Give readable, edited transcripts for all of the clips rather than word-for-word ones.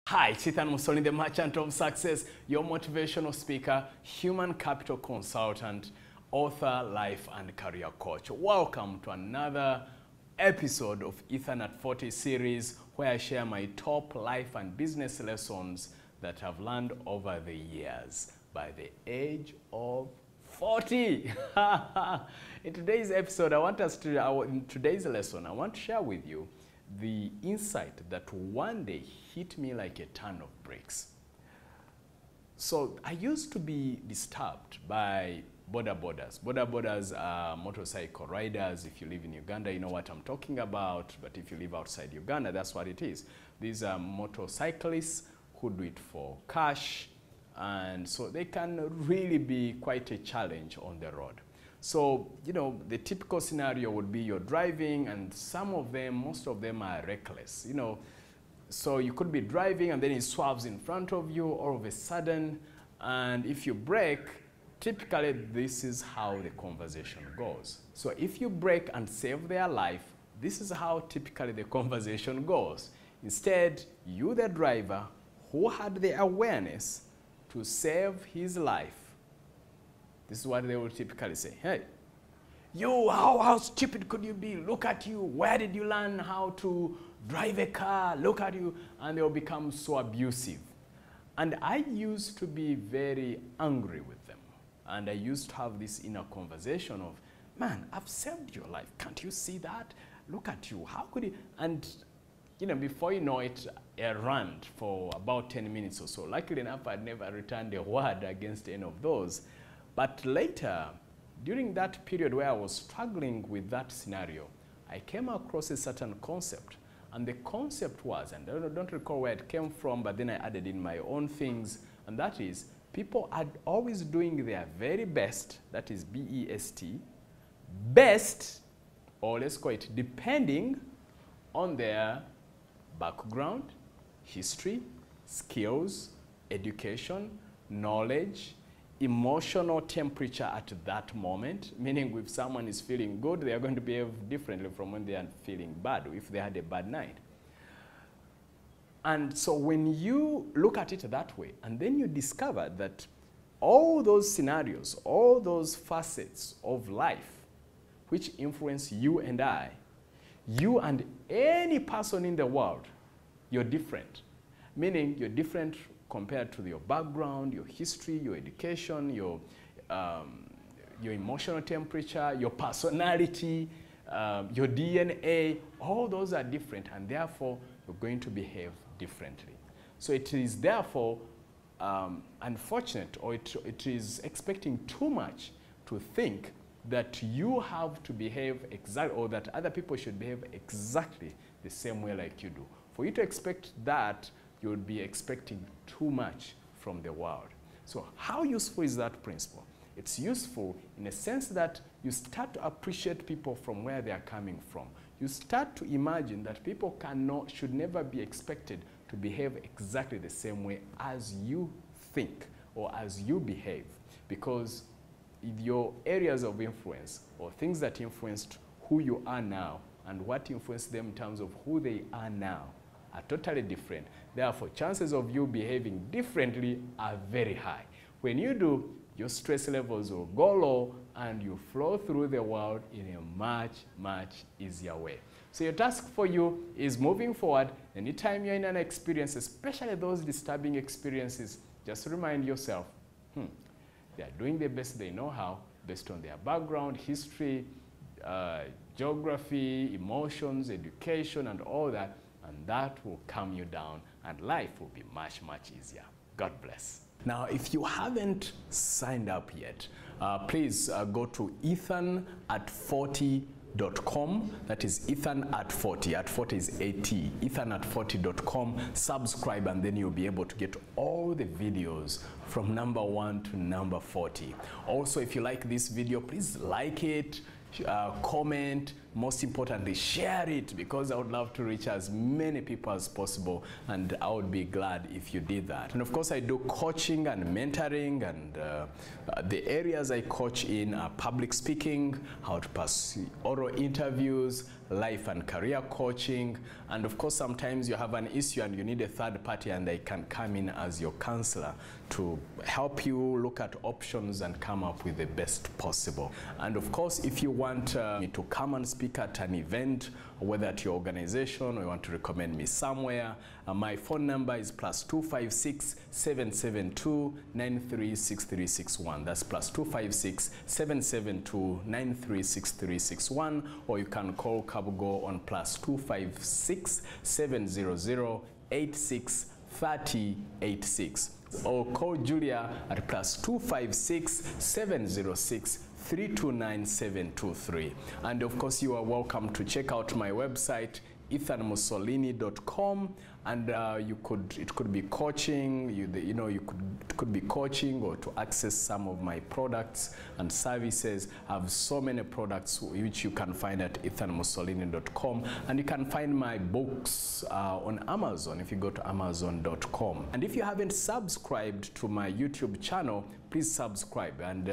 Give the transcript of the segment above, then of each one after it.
Hi, it's Ethan Musoni, the Merchant of Success, your motivational speaker, human capital consultant, author, life and career coach. Welcome to another episode of Ethan at 40 series, where I share my top life and business lessons that I've learned over the years by the age of 40. In today's episode, in today's lesson, I want to share with you the insight that one day hit me like a ton of bricks. So I used to be disturbed by border borders. Border borders are motorcycle riders. If you live in Uganda, you know what I'm talking about. But if you live outside Uganda, that's what it is. These are motorcyclists who do it for cash. And so they can really be quite a challenge on the road. So, you know, the typical scenario would be you're driving and most of them are reckless, you know. So you could be driving and then he swerves in front of you all of a sudden. And if you brake, typically this is how the conversation goes. So if you brake and save their life, this is how typically the conversation goes. Instead, you, the driver, who had the awareness to save his life, this is what they will typically say. Hey, you, how stupid could you be? Look at you. Where did you learn how to drive a car? Look at you. And they will become so abusive. And I used to be very angry with them. And I used to have this inner conversation of, man, I've saved your life. Can't you see that? Look at you. How could you? And, you know, before you know it, I ran for about 10 minutes or so. Luckily enough, I'd never returned a word against any of those. But later, during that period where I was struggling with that scenario, I came across a certain concept. And the concept was, and I don't recall where it came from, but then I added in my own things, and that is, people are always doing their very best, that is B-E-S-T, best, or let's call it depending on their background, history, skills, education, knowledge, emotional temperature at that moment, meaning if someone is feeling good, they are going to behave differently from when they are feeling bad, if they had a bad night. And so when you look at it that way, and then you discover that all those scenarios, all those facets of life which influence you and I, you and any person in the world, you're different. Meaning you're different compared to your background, your history, your education, your emotional temperature, your personality, your DNA, all those are different, and therefore you're going to behave differently. So it is therefore unfortunate, or it is expecting too much to think that you have to behave exactly, or that other people should behave exactly the same way like you do. For you to expect that, you would be expecting too much from the world. So how useful is that principle? It's useful in a sense that you start to appreciate people from where they are coming from. You start to imagine that people should never be expected to behave exactly the same way as you think or as you behave, because your areas of influence or things that influenced who you are now and what influenced them in terms of who they are now are totally different. Therefore, chances of you behaving differently are very high. When you do, your stress levels will go low and you flow through the world in a much, much easier way. So your task for you is moving forward. Anytime you're in an experience, especially those disturbing experiences, just remind yourself, they are doing the best they know how, based on their background, history, geography, emotions, education, and all that. And that will calm you down and life will be much, much easier. God bless. Now, if you haven't signed up yet, please go to ethanat40.com. That is ethanat40. At 40 is AT. ethanat40.com. Subscribe and then you'll be able to get all the videos from number 1 to number 40. Also, if you like this video, please like it, comment, most importantly, share it, because I would love to reach as many people as possible, and I would be glad if you did that. And of course, I do coaching and mentoring, and the areas I coach in are public speaking, how to pass oral interviews, life and career coaching, and of course sometimes you have an issue and you need a third party, and they can come in as your counselor to help you look at options and come up with the best possible. And of course, if you want me to come and speak at an event, whether at your organization or you want to recommend me somewhere, my phone number is +256 772 936361. That's +256 772 936361, or you can call Kabugo on +256 700 863086, or call Julia at +256 706 329723. And of course, you are welcome to check out my website, ethanmussolini.com, and it could be coaching, it could be coaching, or to access some of my products and services. I have so many products which you can find at ethanmussolini.com, and you can find my books on Amazon if you go to amazon.com. And if you haven't subscribed to my YouTube channel, please subscribe, and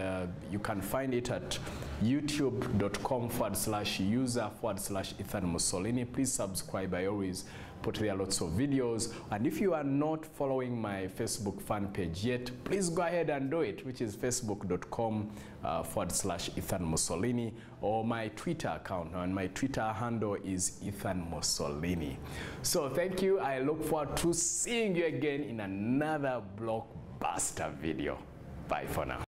you can find it at youtube.com/user/Ethan Mussolini. Please subscribe. I always put there lots of videos. And if you are not following my Facebook fan page yet, please go ahead and do it, which is facebook.com/Ethan Mussolini, or my Twitter account, and my Twitter handle is Ethan Mussolini. So thank you. I look forward to seeing you again in another blockbuster video. Bye for now.